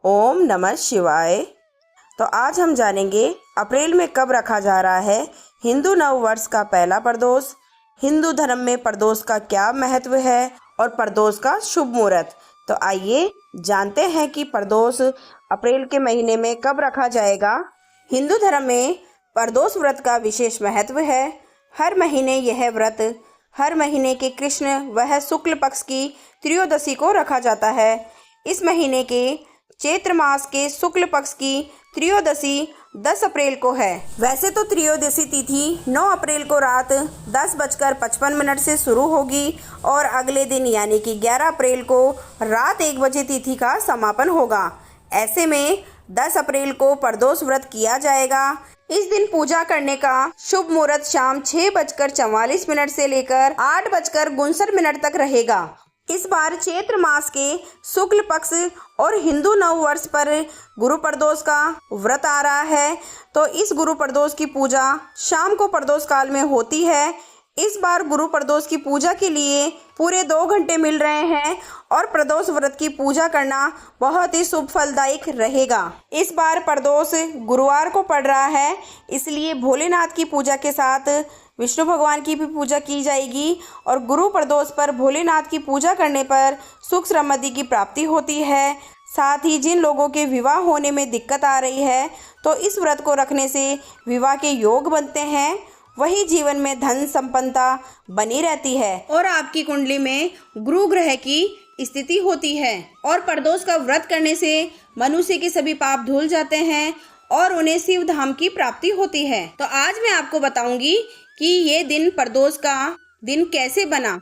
ओम नमः शिवाय। तो आज हम जानेंगे अप्रैल में कब रखा जा रहा है हिंदू नव वर्ष का पहला प्रदोष, हिंदू धर्म में प्रदोष का क्या महत्व है और प्रदोष का शुभ मुहूर्त। तो आइए जानते हैं कि प्रदोष अप्रैल के महीने में कब रखा जाएगा। हिंदू धर्म में प्रदोष व्रत का विशेष महत्व है। हर महीने यह व्रत हर महीने के कृष्ण वह शुक्ल पक्ष की त्रयोदशी को रखा जाता है। इस महीने के चैत्र मास के शुक्ल पक्ष की त्रयोदशी 10 अप्रैल को है। वैसे तो त्रयोदशी तिथि 9 अप्रैल को रात 10:55 से शुरू होगी और अगले दिन यानी कि 11 अप्रैल को रात 1 बजे तिथि का समापन होगा। ऐसे में 10 अप्रैल को प्रदोष व्रत किया जाएगा। इस दिन पूजा करने का शुभ मुहूर्त शाम 6:44 से लेकर 8:59 तक रहेगा। इस बार चैत्र मास के शुक्ल पक्ष और हिंदू नव वर्ष पर गुरु प्रदोष का व्रत आ रहा है, तो इस गुरु प्रदोष की पूजा शाम को प्रदोष काल में होती है। इस बार गुरु प्रदोष की पूजा के लिए पूरे 2 घंटे मिल रहे हैं और प्रदोष व्रत की पूजा करना बहुत ही शुभ फलदायक रहेगा। इस बार प्रदोष गुरुवार को पड़ रहा है, इसलिए भोलेनाथ की पूजा के साथ विष्णु भगवान की भी पूजा की जाएगी और गुरु प्रदोष पर भोलेनाथ की पूजा करने पर सुख समृद्धि की प्राप्ति होती है। साथ ही जिन लोगों के विवाह होने में दिक्कत आ रही है, तो इस व्रत को रखने से विवाह के योग बनते हैं। वही जीवन में धन संपन्नता बनी रहती है और आपकी कुंडली में गुरु ग्रह की स्थिति होती है। और प्रदोष का व्रत करने से मनुष्य के सभी पाप धुल जाते हैं और उन्हें शिव धाम की प्राप्ति होती है। तो आज मैं आपको बताऊंगी कि ये दिन प्रदोष का दिन कैसे बना।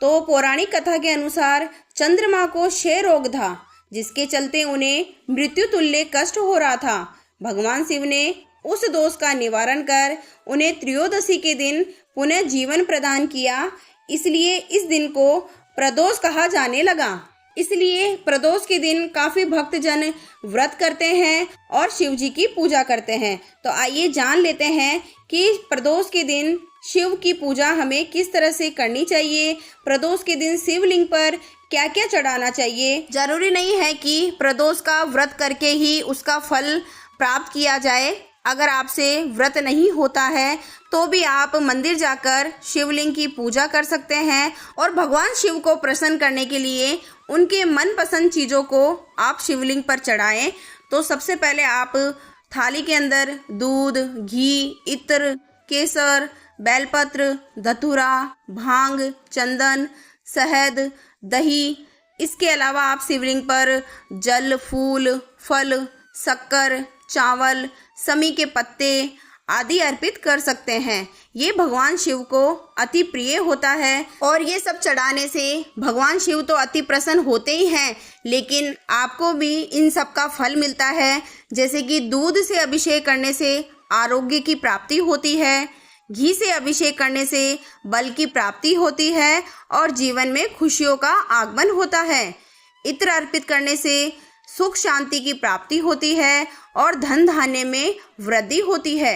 तो पौराणिक कथा के अनुसार चंद्रमा को क्षय रोग था, जिसके चलते उन्हें मृत्यु तुल्य कष्ट हो रहा था। भगवान शिव ने उस दोष का निवारण कर उन्हें त्रयोदशी के दिन पुनः जीवन प्रदान किया, इसलिए इस दिन को प्रदोष कहा जाने लगा। इसलिए प्रदोष के दिन काफी भक्तजन व्रत करते हैं और शिव जी की पूजा करते हैं। तो आइए जान लेते हैं कि प्रदोष के दिन शिव की पूजा हमें किस तरह से करनी चाहिए। प्रदोष के दिन शिवलिंग पर क्या क्या चढ़ाना चाहिए। जरूरी नहीं है कि प्रदोष का व्रत करके ही उसका फल प्राप्त किया जाए। अगर आपसे व्रत नहीं होता है तो भी आप मंदिर जाकर शिवलिंग की पूजा कर सकते हैं और भगवान शिव को प्रसन्न करने के लिए उनके मनपसंद चीज़ों को आप शिवलिंग पर चढ़ाएं। तो सबसे पहले आप थाली के अंदर दूध, घी, इत्र, केसर, बेलपत्र, धतूरा, भांग, चंदन, शहद, दही, इसके अलावा आप शिवलिंग पर जल, फूल, फल, शक्कर, चावल, समी के पत्ते आदि अर्पित कर सकते हैं। ये भगवान शिव को अति प्रिय होता है और ये सब चढ़ाने से भगवान शिव तो अति प्रसन्न होते ही हैं, लेकिन आपको भी इन सब का फल मिलता है। जैसे कि दूध से अभिषेक करने से आरोग्य की प्राप्ति होती है, घी से अभिषेक करने से बल की प्राप्ति होती है और जीवन में खुशियों का आगमन होता है। इत्र अर्पित करने से सुख शांति की प्राप्ति होती है और धन धान्य में वृद्धि होती है।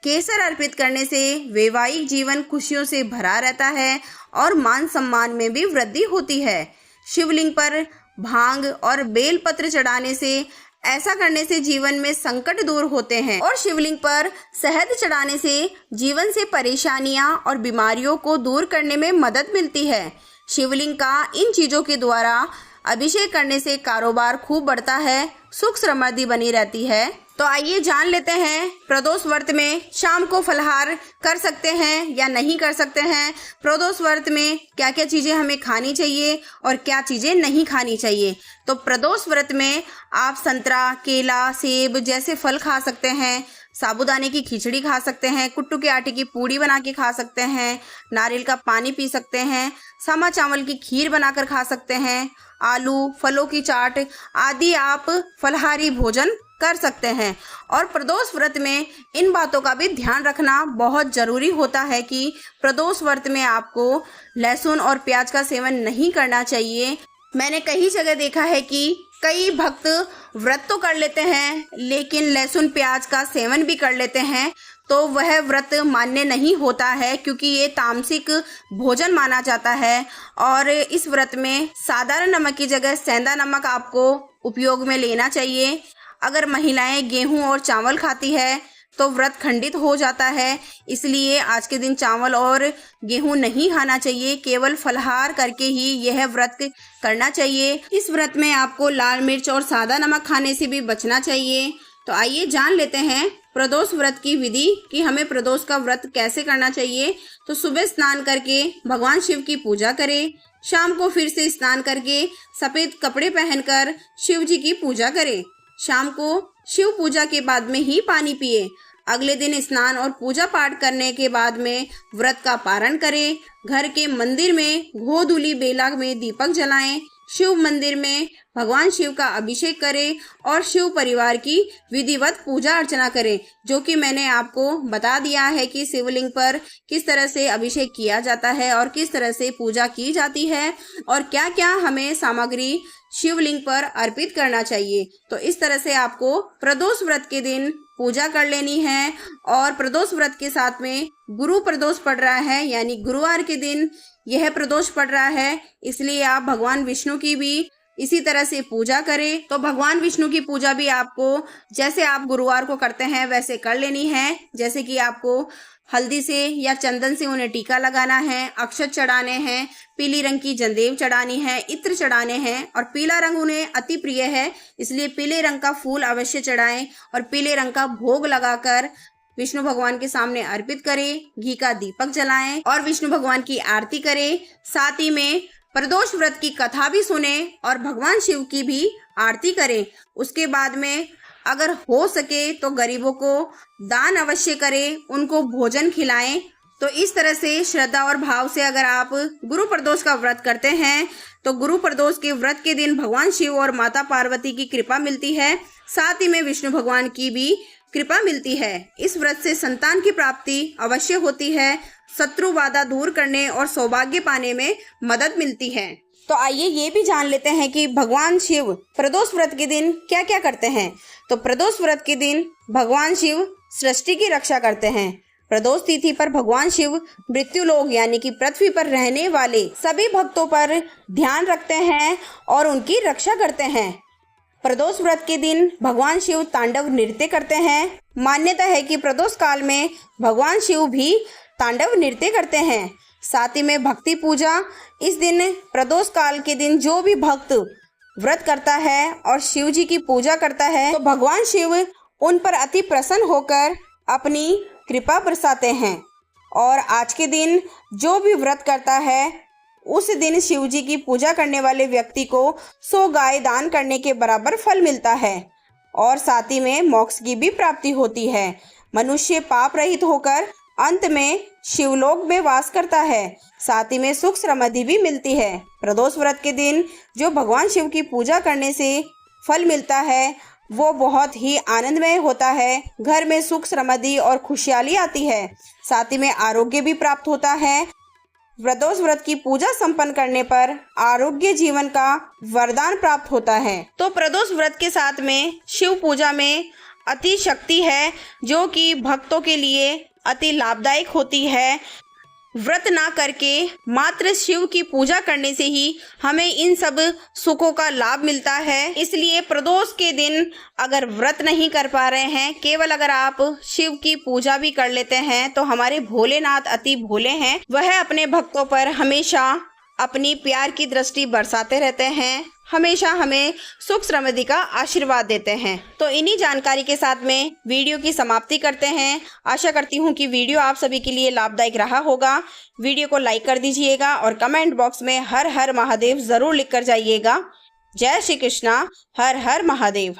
केसर अर्पित करने से वैवाहिक जीवन खुशियों से भरा रहता है और मान सम्मान में भी वृद्धि होती है। शिवलिंग पर भांग और बेलपत्र चढ़ाने से ऐसा करने से जीवन में संकट दूर होते हैं और शिवलिंग पर शहद चढ़ाने से जीवन से परेशानियां और बीमारियों को दूर करने में मदद मिलती है। शिवलिंग का इन चीज़ों के द्वारा अभिषेक करने से कारोबार खूब बढ़ता है, सुख समृद्धि बनी रहती है। तो आइए जान लेते हैं प्रदोष व्रत में शाम को फलाहार कर सकते हैं या नहीं कर सकते हैं। प्रदोष व्रत में क्या क्या चीज़ें हमें खानी चाहिए और क्या चीज़ें नहीं खानी चाहिए। तो प्रदोष व्रत में आप संतरा, केला, सेब जैसे फल खा सकते हैं, साबूदाने की खिचड़ी खा सकते हैं, कुट्टू के आटे की पूड़ी बना के खा सकते हैं, नारियल का पानी पी सकते हैं, समा चावल की खीर बनाकर खा सकते हैं, आलू, फलों की चाट आदि आप फलाहारी भोजन कर सकते हैं। और प्रदोष व्रत में इन बातों का भी ध्यान रखना बहुत ज़रूरी होता है कि प्रदोष व्रत में आपको लहसुन और प्याज का सेवन नहीं करना चाहिए। मैंने कई जगह देखा है कि कई भक्त व्रत तो कर लेते हैं लेकिन लहसुन प्याज का सेवन भी कर लेते हैं, तो वह व्रत मान्य नहीं होता है, क्योंकि ये तामसिक भोजन माना जाता है। और इस व्रत में साधारण नमक की जगह सेंधा नमक आपको उपयोग में लेना चाहिए। अगर महिलाएं गेहूं और चावल खाती है तो व्रत खंडित हो जाता है, इसलिए आज के दिन चावल और गेहूं नहीं खाना चाहिए, केवल फलाहार करके ही यह व्रत करना चाहिए। इस व्रत में आपको लाल मिर्च और सादा नमक खाने से भी बचना चाहिए। तो आइए जान लेते हैं प्रदोष व्रत की विधि कि हमें प्रदोष का व्रत कैसे करना चाहिए। तो सुबह स्नान करके भगवान शिव की पूजा करें, शाम को फिर से स्नान करके सफेद कपड़े पहनकर शिव जी की पूजा करें। शाम को शिव पूजा के बाद में ही पानी पिए। अगले दिन स्नान और पूजा पाठ करने के बाद में व्रत का पारण करें। घर के मंदिर में गोधूली बेला में दीपक जलाएं। शिव मंदिर में भगवान शिव का अभिषेक करें और शिव परिवार की विधिवत पूजा अर्चना करें, जो कि मैंने आपको बता दिया है कि शिवलिंग पर किस तरह से अभिषेक किया जाता है और किस तरह से पूजा की जाती है और क्या क्या हमें सामग्री शिवलिंग पर अर्पित करना चाहिए। तो इस तरह से आपको प्रदोष व्रत के दिन पूजा कर लेनी है। और प्रदोष व्रत के साथ में गुरु प्रदोष पड़ रहा है, यानी गुरुवार के दिन यह प्रदोष पड़ रहा है, इसलिए आप भगवान विष्णु की भी इसी तरह से पूजा करें। तो भगवान विष्णु की पूजा भी आपको जैसे आप गुरुवार को करते हैं वैसे कर लेनी है। जैसे कि आपको हल्दी से या चंदन से उन्हें टीका लगाना है, अक्षत चढ़ाने हैं, पीली रंग की जंदेव चढ़ानी है, इत्र चढ़ाने हैं। और पीला रंग उन्हें अति प्रिय है, इसलिए पीले रंग का फूल अवश्य चढ़ाएं और पीले रंग का भोग लगाकर विष्णु भगवान के सामने अर्पित करें। घी का दीपक जलाएं और विष्णु भगवान की आरती करें। साथ ही में प्रदोष व्रत की कथा भी सुने और भगवान शिव की भी आरती करें। उसके बाद में अगर हो सके तो गरीबों को दान अवश्य करें, उनको भोजन खिलाएं। तो इस तरह से श्रद्धा और भाव से अगर आप गुरु प्रदोष का व्रत करते हैं तो गुरु प्रदोष के व्रत के दिन भगवान शिव और माता पार्वती की कृपा मिलती है, साथ ही में विष्णु भगवान की भी कृपा मिलती है। इस व्रत से संतान की प्राप्ति अवश्य होती है, शत्रु बाधा दूर करने और सौभाग्य पाने में मदद मिलती है। तो आइए ये भी जान लेते हैं कि भगवान शिव प्रदोष व्रत के दिन क्या क्या करते हैं। तो प्रदोष व्रत के दिन भगवान शिव सृष्टि की रक्षा करते हैं। प्रदोष तिथि पर भगवान शिव मृत्यु लोक यानी कि पृथ्वी पर रहने वाले सभी भक्तों पर ध्यान रखते हैं और उनकी रक्षा करते हैं। प्रदोष व्रत के दिन भगवान शिव तांडव नृत्य करते हैं। मान्यता है कि प्रदोष काल में भगवान शिव भी तांडव नृत्य करते हैं। साथ ही में भक्ति पूजा, इस दिन प्रदोष काल के दिन जो भी भक्त व्रत करता है और शिव जी की पूजा करता है तो भगवान शिव उन पर अति प्रसन्न होकर अपनी कृपा बरसाते हैं। और आज के दिन जो भी व्रत करता है उस दिन शिव जी की पूजा करने वाले व्यक्ति को 100 गाय दान करने के बराबर फल मिलता है और साथ ही में मोक्ष की भी प्राप्ति होती है। मनुष्य पाप रहित होकर अंत में शिवलोक में वास करता है, साथ ही में सुख समृद्धि भी मिलती है। प्रदोष व्रत के दिन जो भगवान शिव की पूजा करने से फल मिलता है वो बहुत ही आनंदमय होता है। घर में सुख समृद्धि और खुशहाली आती है, साथ ही में आरोग्य भी प्राप्त होता है। प्रदोष व्रत की पूजा संपन्न करने पर आरोग्य जीवन का वरदान प्राप्त होता है। तो प्रदोष व्रत के साथ में शिव पूजा में अति शक्ति है, जो कि भक्तों के लिए अति लाभदायक होती है। व्रत ना करके मात्र शिव की पूजा करने से ही हमें इन सब सुखों का लाभ मिलता है। इसलिए प्रदोष के दिन अगर व्रत नहीं कर पा रहे हैं, केवल अगर आप शिव की पूजा भी कर लेते हैं तो हमारे भोलेनाथ अति भोले हैं। वह अपने भक्तों पर हमेशा अपनी प्यार की दृष्टि बरसाते रहते हैं, हमेशा हमें सुख समृद्धि का आशीर्वाद देते हैं। तो इन्हीं जानकारी के साथ में वीडियो की समाप्ति करते हैं। आशा करती हूँ कि वीडियो आप सभी के लिए लाभदायक रहा होगा। वीडियो को लाइक कर दीजिएगा और कमेंट बॉक्स में हर हर महादेव ज़रूर लिख कर जाइएगा। जय श्री कृष्णा, हर हर महादेव।